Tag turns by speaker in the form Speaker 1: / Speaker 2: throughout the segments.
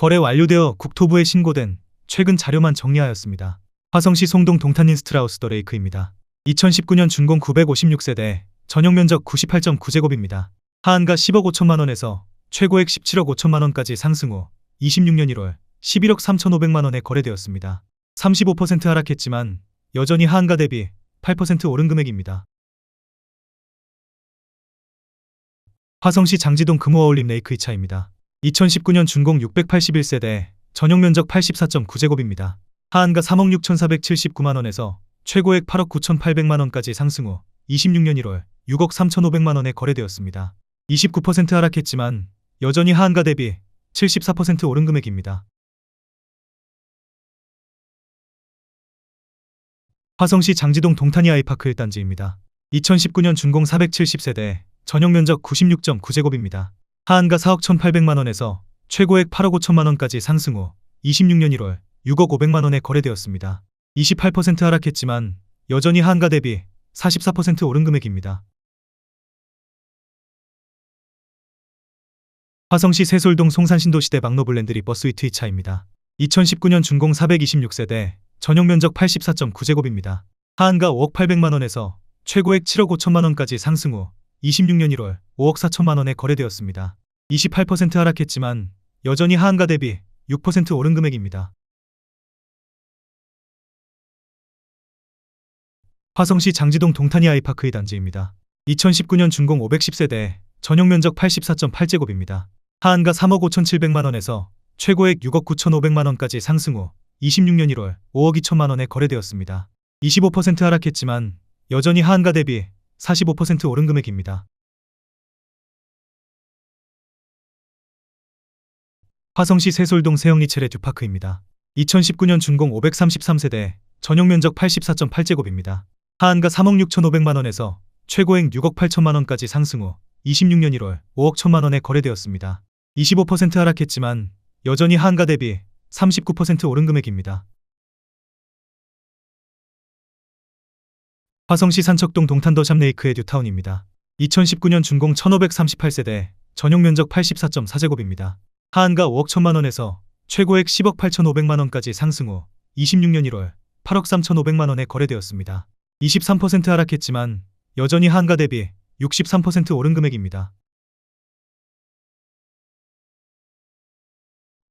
Speaker 1: 거래 완료되어 국토부에 신고된 최근 자료만 정리하였습니다. 화성시 송동 동탄 인스트라우스 더 레이크입니다. 2019년 준공 956세대, 전용 면적 98.9제곱입니다. 하한가 10억 5천만 원에서 최고액 17억 5천만 원까지 상승 후 26년 1월 11억 3,500만 원에 거래되었습니다. 35% 하락했지만 여전히 하한가 대비 8% 오른 금액입니다. 화성시 장지동 금호어울림 레이크 2차입니다. 2019년 준공 681세대, 전용 면적 84.9제곱입니다. 하한가 3억 6,479만 원에서 최고액 8억 9,800만 원까지 상승 후 26년 1월 6억 3,500만 원에 거래되었습니다. 29% 하락했지만 여전히 하한가 대비 74% 오른 금액입니다. 화성시 장지동 동탄이 아이파크 1단지입니다. 2019년 준공 470세대, 전용 면적 96.9제곱입니다. 하한가 4억 1,800만 원에서 최고액 8억 5천만 원까지 상승 후 26년 1월 6억 500만 원에 거래되었습니다. 28% 하락했지만 여전히 하한가 대비 44% 오른 금액입니다. 화성시 세솔동 송산신도시대 막노블랜드리 버스위트 2차입니다. 2019년 준공 426세대, 전용 면적 84.9제곱입니다. 하한가 5억 800만 원에서 최고액 7억 5천만 원까지 상승 후 26년 1월 5억 4천만 원에 거래되었습니다. 28% 하락했지만 여전히 하한가 대비 6% 오른 금액입니다. 화성시 장지동 동탄이 아이파크 2단지입니다. 2019년 준공 510세대, 전용 면적 84.8제곱입니다. 하한가 3억 5,700만 원에서 최고액 6억 9,500만 원까지 상승 후 26년 1월 5억 2천만 원에 거래되었습니다. 25% 하락했지만 여전히 하한가 대비 45% 오른 금액입니다. 화성시 세솔동 세영리체레 듀파크입니다. 2019년 준공 533세대, 전용 면적 84.8제곱입니다. 하한가 3억 6,500만 원에서 최고액 6억 8천만 원까지 상승 후 26년 1월 5억 1천만 원에 거래되었습니다. 25% 하락했지만 여전히 하한가 대비 39% 오른 금액입니다. 화성시 산척동 동탄 더 샵레이크의 뉴타운입니다. 2019년 준공 1538세대, 전용 면적 84.4제곱입니다. 하한가 5억 1천만 원에서 최고액 10억 8,500만 원까지 상승 후 26년 1월 8억 3,500만 원에 거래되었습니다. 23% 하락했지만 여전히 하한가 대비 63% 오른 금액입니다.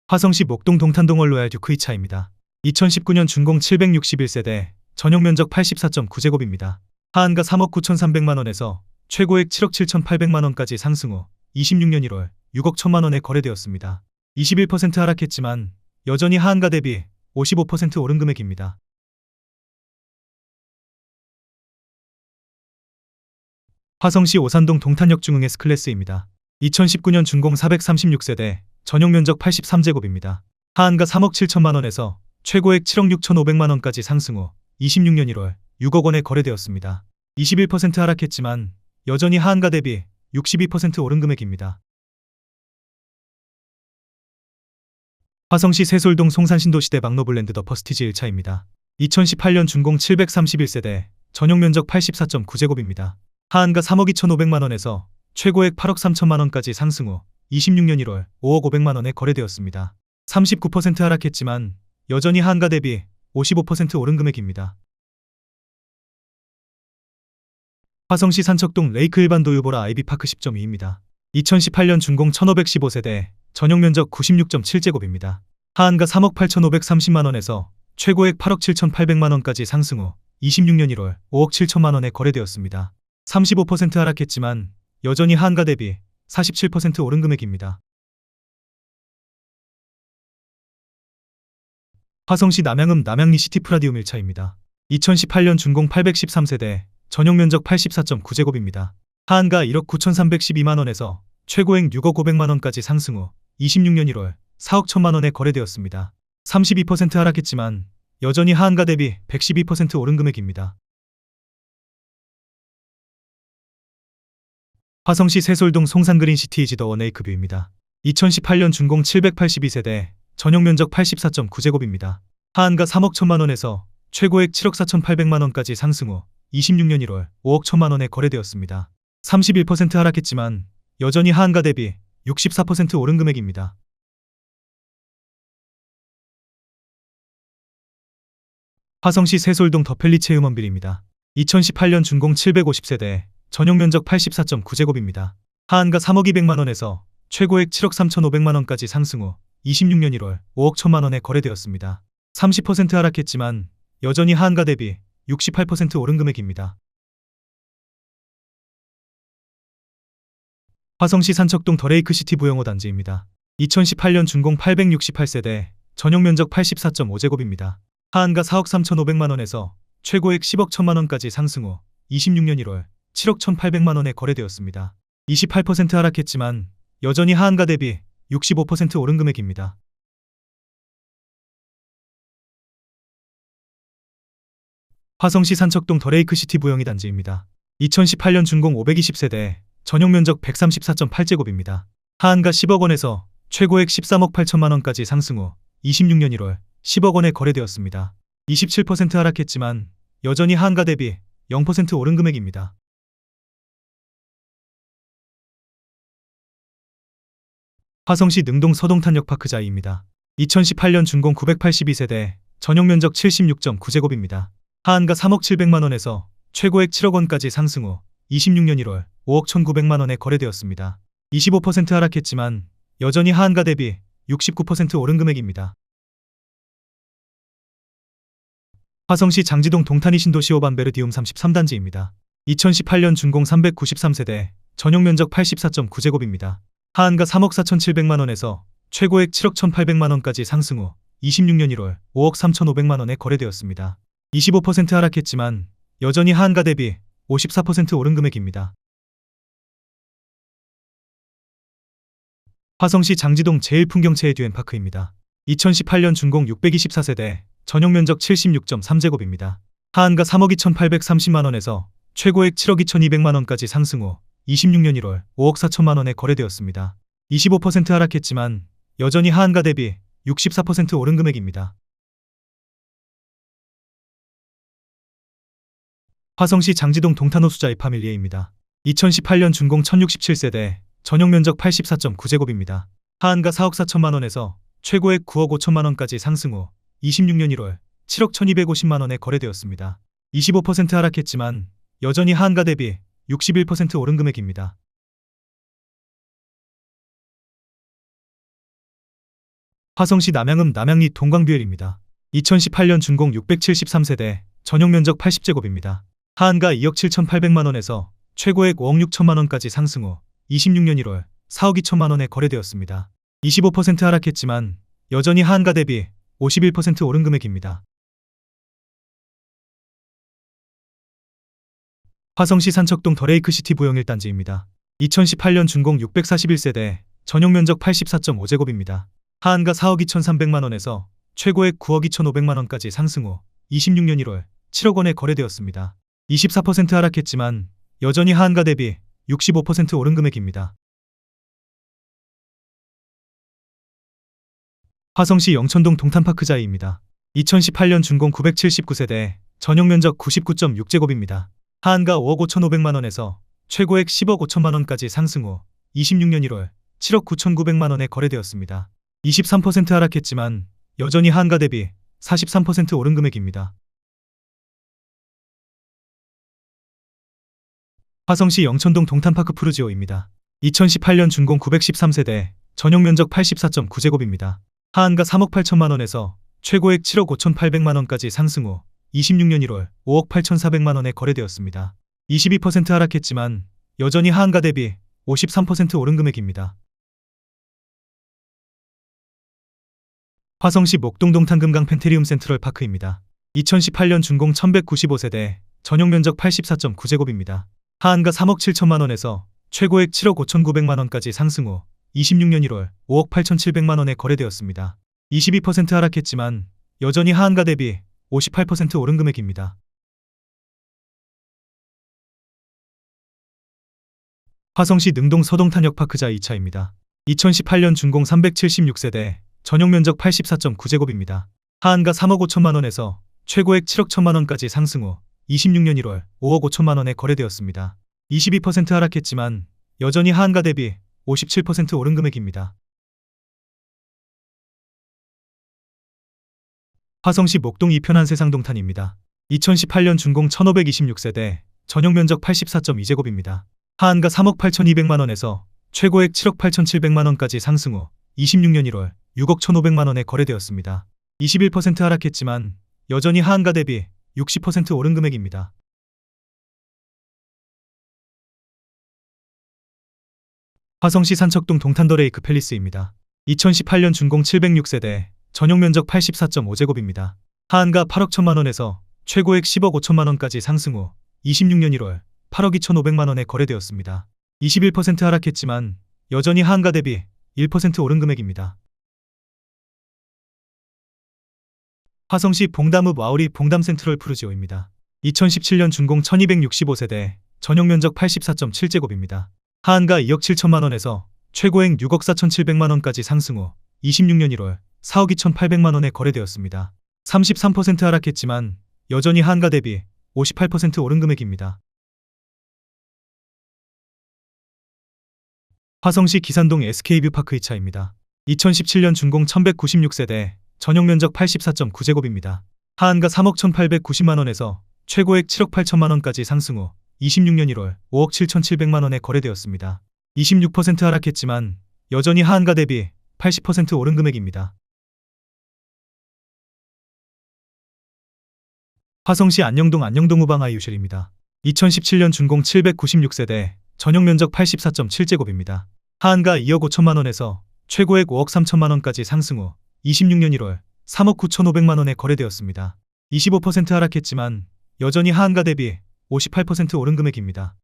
Speaker 1: 화성시 목동 동탄동 얼로얄 듀크 2차입니다. 2019년 준공 761세대, 전용 면적 84.9제곱입니다. 하한가 3억 9,300만 원에서 최고액 7억 7,800만 원까지 상승 후 26년 1월 6억 1천만 원에 거래되었습니다. 21% 하락했지만 여전히 하한가 대비 55% 오른 금액입니다. 화성시 오산동 동탄역 중흥 S클래스입니다. 2019년 준공 436세대, 전용 면적 83제곱입니다. 하한가 3억 7천만 원에서 최고액 7억 6,500만 원까지 상승 후 26년 1월 6억 원에 거래되었습니다. 21% 하락했지만 여전히 하한가 대비 62% 오른 금액입니다. 화성시 세솔동 송산신도시대 막노블랜드 더 퍼스티지 1차입니다. 2018년 준공 731세대, 전용 면적 84.9제곱입니다. 하한가 3억 2,500만 원에서 최고액 8억 3천만 원까지 상승 후 26년 1월 5억 500만 원에 거래되었습니다. 39% 하락했지만 여전히 하한가 대비 55% 오른 금액입니다. 화성시 산척동 레이크 일반 도유보라 아이비파크 10.2입니다. 2018년 준공 1515세대, 전용 면적 96.7제곱입니다. 하한가 3억 8,530만 원에서 최고액 8억 7,800만 원까지 상승 후 26년 1월 5억 7천만 원에 거래되었습니다. 35% 하락했지만 여전히 하한가 대비 47% 오른 금액입니다. 화성시 남양읍 남양리 시티프라디움 1차입니다. 2018년 준공 813세대, 전용 면적 84.9제곱입니다. 하한가 1억 9,312만 원에서 최고액 6억 500만 원까지 상승 후 26년 1월 4억 1천만 원에 거래되었습니다. 32% 하락했지만 여전히 하한가 대비 112% 오른 금액입니다. 화성시 세솔동 송산그린시티 지더 원에이크뷰입니다. 2018년 준공 782세대, 전용 면적 84.9제곱입니다. 하한가 3억 1천만 원에서 최고액 7억 4,800만 원까지 상승 후 26년 1월 5억 1천만 원에 거래되었습니다. 31% 하락했지만 여전히 하한가 대비 64% 오른 금액입니다. 화성시 세솔동 더펠리체음 원빌입니다. 2018년 준공 750세대, 전용 면적 84.9제곱입니다. 하한가 3억 200만원에서 최고액 7억 3,500만원까지 상승 후 26년 1월 5억 1천만원에 거래되었습니다. 30% 하락했지만 여전히 하한가 대비 68% 오른 금액입니다. 화성시 산척동 더레이크시티 부영호 단지입니다. 2018년 준공 868세대, 전용 면적 84.5제곱입니다. 하한가 4억 3,500만원에서 최고액 10억 1천만원까지 상승 후 26년 1월 7억 1,800만원에 거래되었습니다. 28% 하락했지만 여전히 하한가 대비 65% 오른 금액입니다. 화성시 산척동 더레이크시티 부영이 단지입니다. 2018년 준공 520세대, 전용 면적 134.8제곱입니다. 하한가 10억 원에서 최고액 13억 8천만원까지 상승 후 26년 1월 10억 원에 거래되었습니다. 27% 하락했지만 여전히 하한가 대비 0% 오른 금액입니다. 화성시 능동 서동탄력파크 자이입니다. 2018년 준공 982세대, 전용 면적 76.9제곱입니다. 하한가 3억 700만원에서 최고액 7억 원까지 상승 후 26년 1월 5억 1,900만원에 거래되었습니다. 25% 하락했지만 여전히 하한가 대비 69% 오른 금액입니다. 화성시 장지동 동탄이 신도시 오반베르디움 33단지입니다. 2018년 준공 393세대, 전용 면적 84.9제곱입니다. 하한가 3억 4,700만원에서 최고액 7억 1,800만원까지 상승 후 26년 1월 5억 3,500만원에 거래되었습니다. 25% 하락했지만 여전히 하한가 대비 54% 오른 금액입니다. 화성시 장지동 제1풍경채의 듀엔파크입니다. 2018년 준공 624세대, 전용 면적 76.3제곱입니다. 하한가 3억 2,830만원에서 최고액 7억 2,200만원까지 상승 후 26년 1월 5억 4천만원에 거래되었습니다. 25% 하락했지만 여전히 하한가 대비 64% 오른 금액입니다. 화성시 장지동 동탄호수자이 파밀리에입니다. 2018년 준공 1067세대, 전용 면적 84.9제곱입니다. 하한가 4억 4천만원에서 최고액 9억 5천만원까지 상승 후 26년 1월 7억 1250만원에 거래되었습니다. 25% 하락했지만 여전히 하한가 대비 61% 오른 금액입니다. 화성시 남양읍 남양리 동광뷰엘입니다. 2018년 준공 673세대, 전용 면적 80제곱입니다. 하한가 2억 7,800만원에서 최고액 5억 6천만원까지 상승 후 26년 1월 4억 2천만원에 거래되었습니다. 25% 하락했지만 여전히 하한가 대비 51% 오른 금액입니다. 화성시 산척동 더레이크시티 부영 1단지입니다. 2018년 준공 641세대, 전용 면적 84.5제곱입니다. 하한가 4억 2,300만원에서 최고액 9억 2,500만원까지 상승 후 26년 1월 7억 원에 거래되었습니다. 24% 하락했지만 여전히 하한가 대비 65% 오른 금액입니다. 화성시 영천동 동탄파크자이입니다. 2018년 준공 979세대, 전용 면적 99.6제곱입니다. 하한가 5억 5,500만원에서 최고액 10억 5천만원까지 상승 후 26년 1월 7억 9,900만원에 거래되었습니다. 23% 하락했지만 여전히 하한가 대비 43% 오른 금액입니다. 화성시 영천동 동탄파크 푸르지오입니다. 2018년 준공 913세대, 전용 면적 84.9제곱입니다. 하한가 3억 8천만원에서 최고액 7억 5,800만원까지 상승 후 26년 1월 5억 8,400만원에 거래되었습니다. 22% 하락했지만 여전히 하한가 대비 53% 오른 금액입니다. 화성시 목동 동탄금강 펜테리움 센트럴 파크입니다. 2018년 준공 1195세대, 전용 면적 84.9제곱입니다. 하한가 3억 7천만원에서 최고액 7억 5,900만원까지 상승 후 26년 1월 5억 8,700만원에 거래되었습니다. 22% 하락했지만 여전히 하한가 대비 58% 오른 금액입니다. 화성시 능동 서동탄역파크자 2차입니다. 2018년 준공 376세대, 전용 면적 84.9제곱입니다. 하한가 3억 5천만원에서 최고액 7억 1천만원까지 상승 후 26년 1월 5억 5천만원에 거래되었습니다. 22% 하락했지만 여전히 하한가 대비 57% 오른 금액입니다. 화성시 목동 2편 한세상동탄입니다. 2018년 준공 1526세대, 전용 면적 84.2제곱입니다. 하한가 3억 8,200만원에서 최고액 7억 8,700만원까지 상승 후 26년 1월 6억 1,500만원에 거래되었습니다. 21% 하락했지만 여전히 하한가 대비 60% 오른 금액입니다. 화성시 산척동 동탄더레이크 팰리스입니다. 2018년 준공 706세대, 전용 면적 84.5제곱입니다. 하한가 8억 1천만원에서 최고액 10억 5천만원까지 상승 후 26년 1월 8억 2,500만원에 거래되었습니다. 21% 하락했지만 여전히 하한가 대비 1% 오른 금액입니다. 화성시 봉담읍 와우리 봉담 센트럴 푸르지오입니다. 2017년 준공 1265세대, 전용 면적 84.7제곱입니다. 하한가 2억 7천만원에서 최고액 6억 4,700만원까지 상승 후 26년 1월 4억 2,800만원에 거래되었습니다. 33% 하락했지만 여전히 하한가 대비 58% 오른 금액입니다. 화성시 기산동 SK뷰 파크 2차입니다. 2017년 준공 1196세대, 전용 면적 84.9제곱입니다. 하한가 3억 1,890만원에서 최고액 7억 8천만원까지 상승 후 26년 1월 5억 7,700만원에 거래되었습니다. 26% 하락했지만 여전히 하한가 대비 80% 오른 금액입니다. 화성시 안녕동 우방아 유실입니다. 2017년 준공 796세대, 전용 면적 84.7제곱입니다. 하한가 2억 5천만원에서 최고액 5억 3천만원까지 상승 후 26년 1월 3억 9,500만원에 거래되었습니다. 25% 하락했지만 여전히 하한가 대비 58% 오른 금액입니다.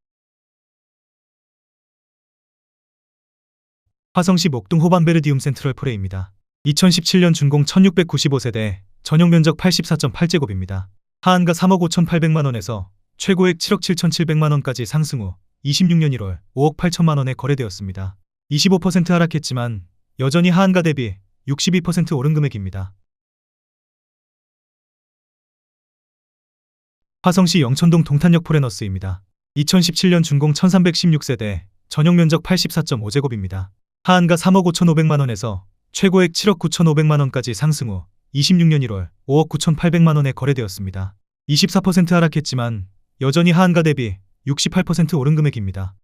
Speaker 1: 화성시 목동 호반베르디움 센트럴 포레입니다. 2017년 준공 1695세대, 전용 면적 84.8제곱입니다. 하한가 3억 5,800만원에서 최고액 7억 7,700만원까지 상승 후 26년 1월 5억 8천만원에 거래되었습니다. 25% 하락했지만 여전히 하한가 대비 62% 오른 금액입니다. 화성시 영천동 동탄역 포레너스입니다. 2017년 준공 1316세대, 전용 면적 84.5제곱입니다. 하한가 3억 5,500만원에서 최고액 7억 9,500만원까지 상승 후 26년 1월 5억 9,800만원에 거래되었습니다. 24% 하락했지만 여전히 하한가 대비 68% 오른 금액입니다.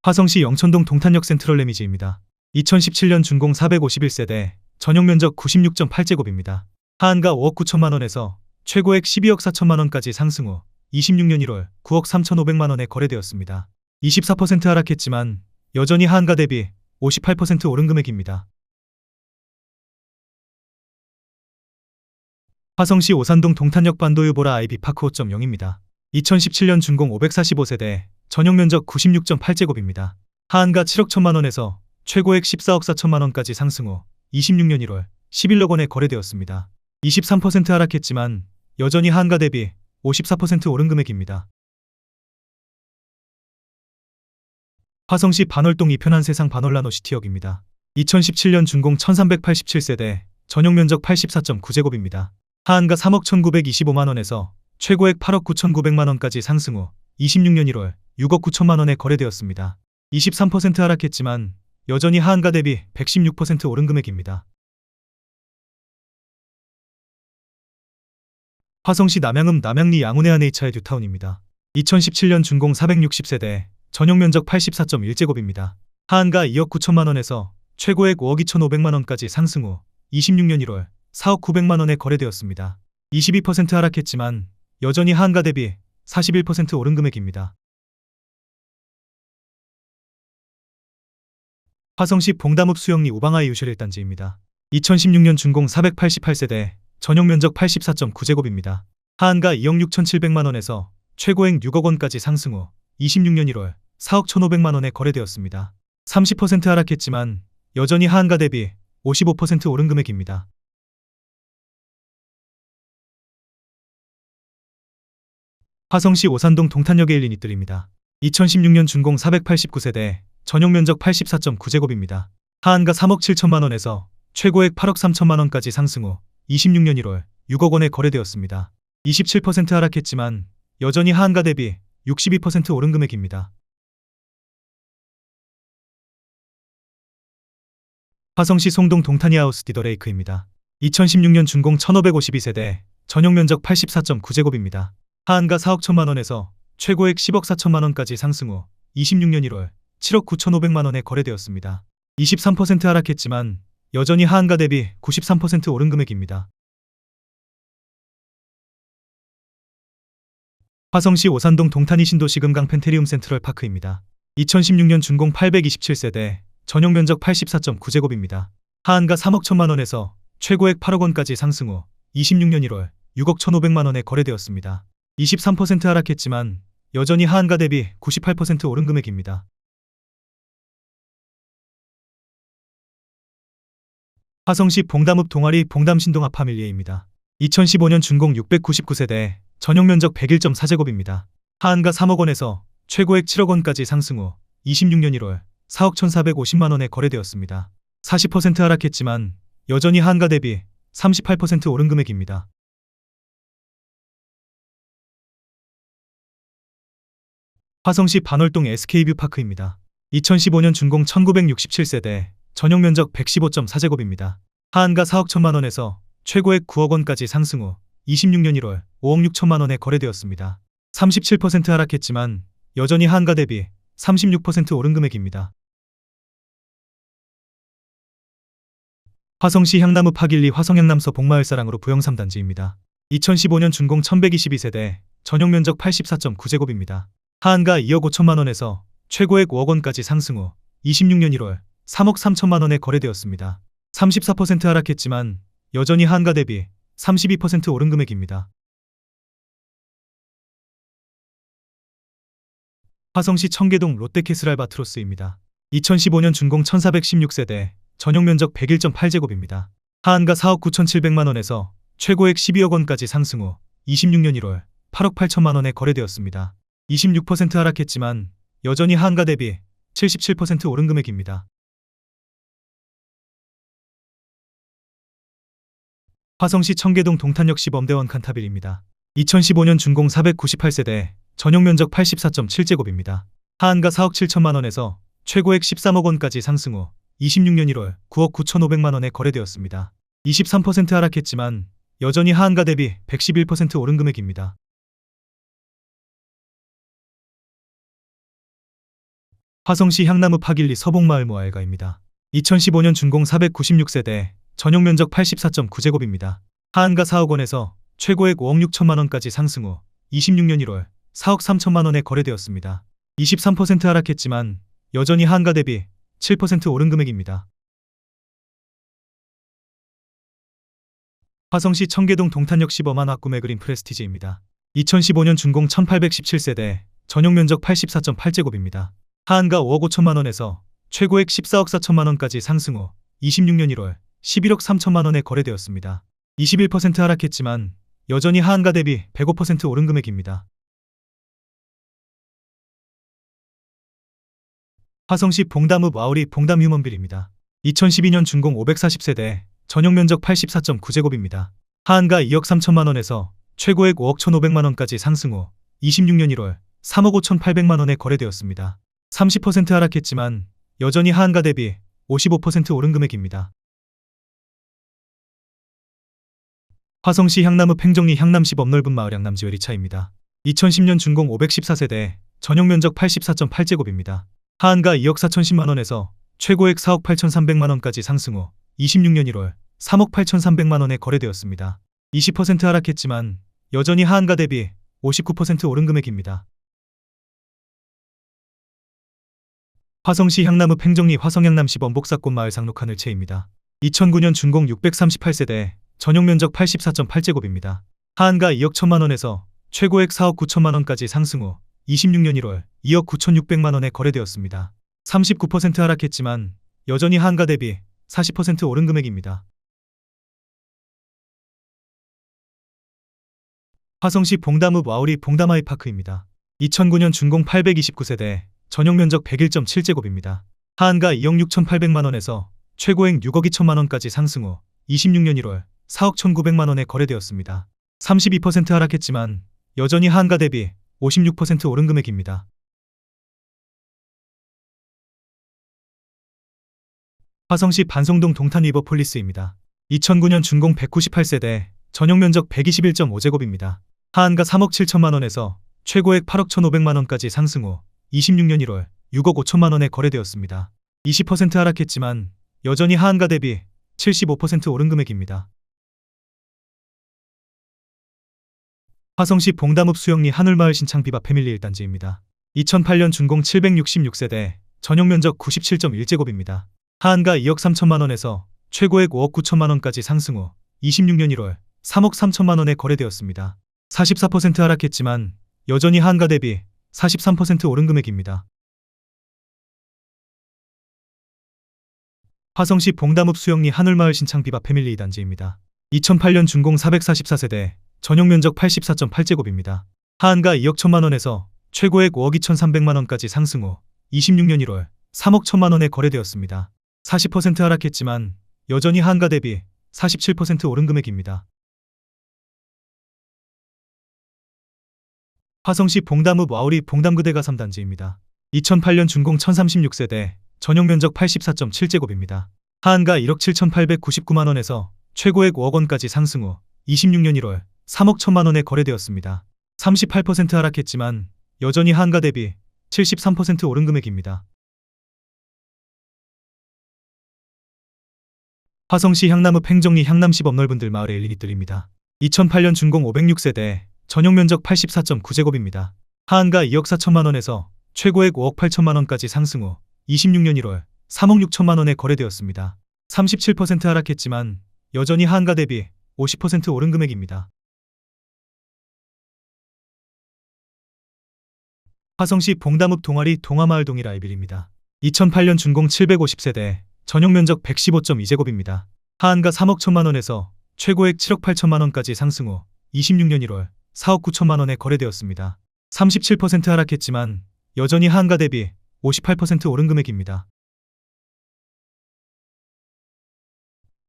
Speaker 1: 화성시 영천동 동탄역 센트럴 레미지입니다. 2017년 준공 451세대, 전용 면적 96.8제곱입니다. 하한가 5억 9천만원에서 최고액 12억 4천만원까지 상승 후 26년 1월 9억 3,500만원에 거래되었습니다. 24% 하락했지만 여전히 하한가 대비 58% 오른 금액입니다. 화성시 오산동 동탄역 반도유보라 아이비 파크 5.0입니다. 2017년 준공 545세대, 전용 면적 96.8제곱입니다. 하한가 7억 1천만원에서 최고액 14억 4천만원까지 상승 후 26년 1월 11억 원에 거래되었습니다. 23% 하락했지만 여전히 하한가 대비 54% 오른 금액입니다. 화성시 반월동 2편 한세상 반월라노시티역입니다. 2017년 준공 1387세대, 전용 면적 84.9제곱입니다. 하한가 3억 1,925만원에서 최고액 8억 9,900만원까지 상승 후 26년 1월 6억 9천만원에 거래되었습니다. 23% 하락했지만 여전히 하한가 대비 116% 오른 금액입니다. 화성시 남양읍 남양리 양운해 한HI 뉴타운입니다. 2017년 준공 460세대, 전용 면적 84.1제곱입니다. 하한가 2억 9천만원에서 최고액 5억 2,500만원까지 상승 후 26년 1월 4억 900만원에 거래되었습니다. 22% 하락했지만 여전히 하한가 대비 41% 오른 금액입니다. 화성시 봉담읍 수영리 우방아이 유실 1단지입니다. 2016년 준공 488세대, 전용 면적 84.9제곱입니다. 하한가 2억 6,700만원에서 최고액 6억 원까지 상승 후 26년 1월 4억 1,500만원에 거래되었습니다. 30% 하락했지만 여전히 하한가 대비 55% 오른 금액입니다. 화성시 오산동 동탄역에 일린 이뜰입니다. 2016년 준공 489세대, 전용 면적 84.9제곱입니다. 하한가 3억 7천만원에서 최고액 8억 3천만원까지 상승 후 26년 1월 6억 원에 거래되었습니다. 27% 하락했지만 여전히 하한가 대비 62% 오른 금액입니다. 화성시 송동 동타니하우스 디더레이크입니다. 2016년 준공 1552세대, 전용면적 84.9제곱입니다. 하한가 4억 1천만원에서 최고액 10억 4천만원까지 상승 후 26년 1월 7억 9천5백만원에 거래되었습니다. 23% 하락했지만 여전히 하한가 대비 93% 오른 금액입니다. 화성시 오산동 동타니 신도시 금강 펜테리움 센트럴 파크입니다. 2016년 준공 827세대, 전용면적 84.9제곱입니다. 하한가 3억 1천만원에서 최고액 8억 원까지 상승 후 26년 1월 6억 1,500만원에 거래되었습니다. 23% 하락했지만 여전히 하한가 대비 98% 오른 금액입니다. 화성시 봉담읍 동아리 봉담신동아 파밀리에입니다. 2015년 준공 699세대, 전용면적 101.4제곱입니다. 하한가 3억 원에서 최고액 7억 원까지 상승 후 26년 1월 4억 1,450만원에 거래되었습니다. 40% 하락했지만 여전히 하한가 대비 38% 오른 금액입니다. 화성시 반월동 SK뷰 파크입니다. 2015년 준공 1967세대, 전용면적 115.4제곱입니다. 하한가 4억 1천만원에서 최고액 9억 원까지 상승 후 26년 1월 5억 6천만원에 거래되었습니다. 37% 하락했지만 여전히 하한가 대비 36% 오른 금액입니다. 화성시 향나무 파길리 화성향남서 복마을사랑으로 부영 3단지입니다. 2015년 준공 1122세대, 전용면적 84.9제곱입니다. 하한가 2억 5천만원에서 최고액 5억 원까지 상승 후 26년 1월 3억 3천만원에 거래되었습니다. 34% 하락했지만 여전히 하한가 대비 32% 오른 금액입니다. 화성시 청계동 롯데캐슬 알바트로스입니다. 2015년 준공 1416세대, 전용면적 101.8제곱입니다. 하한가 4억 9,700만원에서 최고액 12억 원까지 상승 후 26년 1월 8억 8천만원에 거래되었습니다. 26% 하락했지만 여전히 하한가 대비 77% 오른 금액입니다. 화성시 청계동 동탄역 시범대원 칸타빌입니다. 2015년 준공 498세대, 전용면적 84.7제곱입니다. 하한가 4억 7천만원에서 최고액 13억 원까지 상승 후 26년 1월 9억 9,500만원에 거래되었습니다. 23% 하락했지만 여전히 하한가 대비 111% 오른 금액입니다. 화성시 향나무 파길리 서봉마을 모아일가입니다. 2015년 준공 496세대, 전용면적 84.9제곱입니다. 하한가 4억 원에서 최고액 5억 6천만원까지 상승 후 26년 1월 4억 3천만원에 거래되었습니다. 23% 하락했지만 여전히 하한가 대비 7% 오른 금액입니다. 화성시 청계동 동탄역 시범한 와꾸메 그린 프레스티지입니다. 2015년 준공 1817세대, 전용면적 84.8제곱입니다. 하한가 5억 5천만원에서 최고액 14억 4천만원까지 상승 후 26년 1월 11억 3천만원에 거래되었습니다. 21% 하락했지만 여전히 하한가 대비 105% 오른 금액입니다. 화성시 봉담읍 와우리 봉담 휴먼빌입니다. 2012년 준공 540세대, 전용면적 84.9제곱입니다. 하한가 2억 3천만원에서 최고액 5억 1,500만원까지 상승 후 26년 1월 3억 5,800만원에 거래되었습니다. 30% 하락했지만 여전히 하한가 대비 55% 오른 금액입니다. 화성시 향나무 팽정리 향남시 범넓은 마을 향남지 외리차입니다. 2010년 준공 514세대, 전용면적 84.8제곱입니다. 하한가 2억 4천십만원에서 최고액 4억 8,300만원까지 상승 후 26년 1월 3억 8,300만원에 거래되었습니다. 20% 하락했지만 여전히 하한가 대비 59% 오른 금액입니다. 화성시 향나무 팽정리 화성향남시 범복사꽃 마을 상록하늘채입니다. 2009년 준공 638세대, 전용면적 84.8제곱입니다. 하한가 2억 1천만원에서 최고액 4억 9천만원까지 상승 후 26년 1월 2억 9,600만원에 거래되었습니다. 39% 하락했지만 여전히 하한가 대비 40% 오른 금액입니다. 화성시 봉담읍 와우리 봉담아이파크입니다. 2009년 준공 829세대, 전용면적 101.7제곱입니다. 하한가 2억 6,800만원에서 최고액 6억 2천만원까지 상승 후 26년 1월 4억 1,900만원에 거래되었습니다. 32% 하락했지만 여전히 하한가 대비 56% 오른 금액입니다. 화성시 반송동 동탄 위버폴리스입니다. 2009년 준공 198세대, 전용 면적 121.5제곱입니다. 하한가 3억 7천만 원에서 최고액 8억 1,500만 원까지 상승 후 26년 1월 6억 5천만 원에 거래되었습니다. 20% 하락했지만 여전히 하한가 대비 75% 오른 금액입니다. 화성시 봉담읍 수영리 한울마을 신창 비바 패밀리 1단지입니다. 2008년 준공 766세대, 전용 면적 97.1제곱입니다. 하한가 2억 3천만 원에서 최고액 5억 9천만 원까지 상승 후 26년 1월 3억 3천만 원에 거래되었습니다. 44% 하락했지만 여전히 하한가 대비 43% 오른 금액입니다. 화성시 봉담읍 수영리 한울마을 신창 비바 패밀리 2단지입니다. 2008년 준공 444세대, 전용 면적 84.8제곱입니다. 하한가 2억 1천만 원에서 최고액 5억 2,300만 원까지 상승 후 26년 1월 3억 1천만 원에 거래되었습니다. 40% 하락했지만 여전히 하한가 대비 47% 오른 금액입니다. 화성시 봉담읍 와우리 봉담그대가 3단지입니다. 2008년 준공 1036세대, 전용 면적 84.7제곱입니다. 하한가 1억 7,899만 원에서 최고액 5억 원까지 상승 후 26년 1월 3억 1천만 원에 거래되었습니다. 38% 하락했지만 여전히 하한가 대비 73% 오른 금액입니다. 화성시 향남읍 행정리 향남시 범넓은들 마을의 일리니뜰입니다. 2008년 준공 506세대, 전용 면적 84.9제곱입니다. 하한가 2억 4천만 원에서 최고액 5억 8천만 원까지 상승 후 26년 1월 3억 6천만 원에 거래되었습니다. 37% 하락했지만 여전히 하한가 대비 50% 오른 금액입니다. 화성시 봉담읍 동아리 동화마을 동일아이빌입니다. 2008년 준공 750세대, 전용 면적 115.2제곱입니다. 하한가 3억 1천만 원에서 최고액 7억 8천만 원까지 상승 후 26년 1월 4억 9천만 원에 거래되었습니다. 37% 하락했지만 여전히 하한가 대비 58% 오른 금액입니다.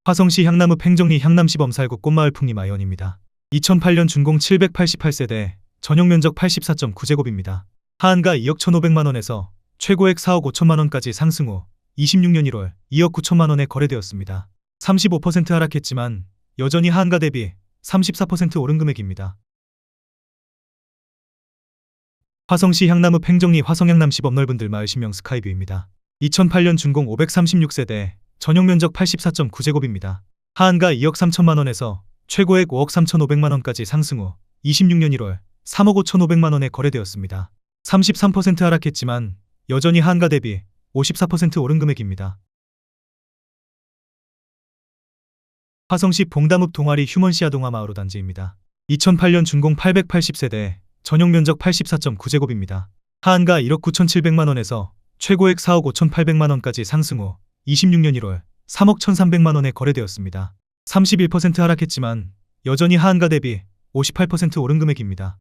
Speaker 1: 화성시 향남읍 행정리 향남시 범살구 꽃마을 풍리마이원입니다. 2008년 준공 788세대, 전용 면적 84.9제곱입니다. 하한가 2억 1,500만 원에서 최고액 4억 5천만 원까지 상승 후 26년 1월 2억 9천만 원에 거래되었습니다. 35% 하락했지만 여전히 하한가 대비 34% 오른 금액입니다. 화성시 향남읍 행정리 화성향남시 범넓은들 마을 신명 스카이뷰입니다. 2008년 준공 536세대, 전용 면적 84.9제곱입니다. 하한가 2억 3천만 원에서 최고액 5억 3,500만 원까지 상승 후 26년 1월 3억 5,500만 원에 거래되었습니다. 33% 하락했지만 여전히 하한가 대비 54% 오른 금액입니다. 화성시 봉담읍 동아리 휴먼시아 동화마을 5단지입니다. 2008년 준공 880세대, 전용 면적 84.9제곱입니다. 하한가 1억 9,700만 원에서 최고액 4억 5,800만 원까지 상승 후 26년 1월 3억 1,300만 원에 거래되었습니다. 31% 하락했지만 여전히 하한가 대비 58% 오른 금액입니다.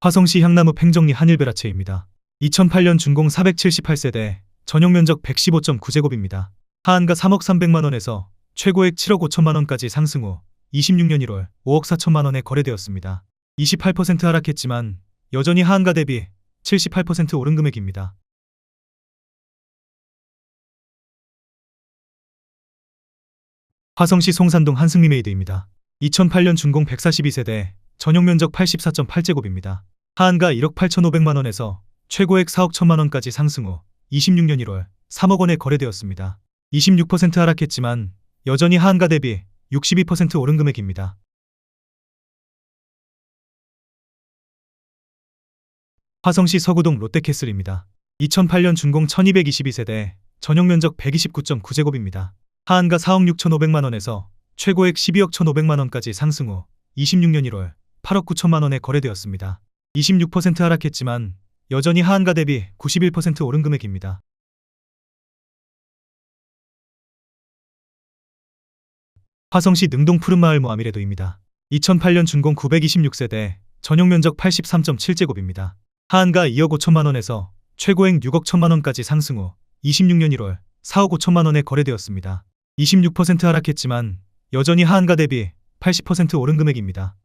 Speaker 1: 화성시 향남읍 행정리 한일베라체입니다. 2008년 준공 478세대, 전용 면적 115.9제곱입니다. 하한가 3억 300만 원에서 최고액 7억 5천만 원까지 상승 후 26년 1월 5억 4천만 원에 거래되었습니다. 28% 하락했지만 여전히 하한가 대비 78% 오른 금액입니다. 화성시 송산동 한승리메이드입니다. 2008년 준공 142세대, 전용 면적 84.8제곱입니다. 하한가 1억 8,500만 원에서 최고액 4억 1천만 원까지 상승 후 26년 1월 3억 원에 거래되었습니다. 26% 하락했지만 여전히 하한가 대비 62% 오른 금액입니다. 화성시 서구동 롯데캐슬입니다. 2008년 준공 1222세대, 전용 면적 129.9제곱입니다. 하한가 4억 6,500만 원에서 최고액 12억 1,500만 원까지 상승 후 26년 1월 8억 9천만 원에 거래되었습니다. 26% 하락했지만 여전히 하한가 대비 91% 오른 금액입니다. 화성시 능동 푸른마을 모아미레도입니다. 2008년 준공 926세대, 전용 면적 83.7제곱입니다. 하한가 2억 5천만 원에서 최고액 6억 1천만 원까지 상승 후 26년 1월 4억 5천만 원에 거래되었습니다. 26% 하락했지만 여전히 하한가 대비 80% 오른 금액입니다.